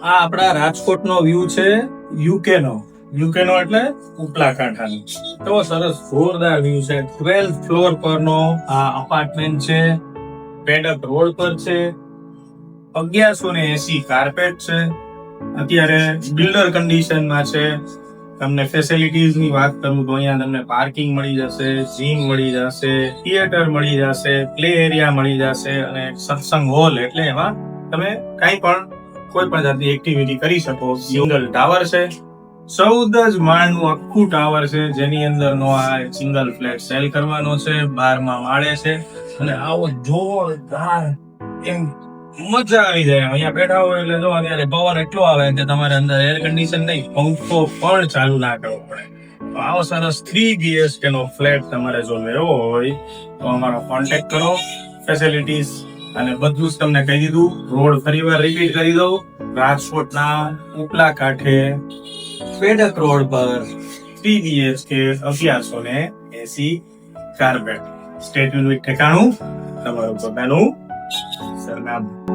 આ આપણા રાજકોટનો વ્યૂ છે યુકે નો એટલે ઉપલા કાંઠાનો. તો સરસ જોરદાર વ્યૂ છે. 12th ફ્લોર પરનો આ અપાર્ટમેન્ટ છે. પેડક રોડ પર છે. 1180 કાર્પેટ છે. અત્યારે બિલ્ડર કન્ડિશનમાં છે. તમને ફેસિલિટીઝ ની વાત કરું તો અહીંયા તમને પાર્કિંગ મળી જશે, જીમ મળી જશે, થિયેટર મળી જશે, પ્લે એરિયા મળી જશે અને સત્સંગ હોલ એટલે એમાં તમે કંઈ પણ કોઈ પણ જાતની એક્ટિવિટી કરી શકો. સિંગલ ટાવર છે. 14 જ માળનું આખું ટાવર છે, જેની અંદરનો આ સિંગલ ફ્લેટ સેલ કરવાનો છે. 12મા માળે છે અને આવો જોરદાર એમ મજા આવી જાય. અહીંયા બેઠા હોય એટલે જો અત્યારે પવન એટલો આવે કે તમારે અંદર એર કન્ડિશન નહીં, પંખો પણ ચાલુ ના કરવો પડે. તો આવો સરસ 3 BHK નો ફ્લેટ તમારે જો લેવો હોય તો અમારો કોન્ટેક્ટ કરો. ફેસિલિટીઝ અને બધું જ તમને કહી દીધું. રોડ ફરીવાર રિપીટ કરી દઉં. રાજકોટના ઉપલા કાંઠે પેડક રોડ પર 3 BHK 1180 કાર્પેટ. સ્ટેટ યુનિટ ઠેકાણું તમારું પોતાનું સરનામું.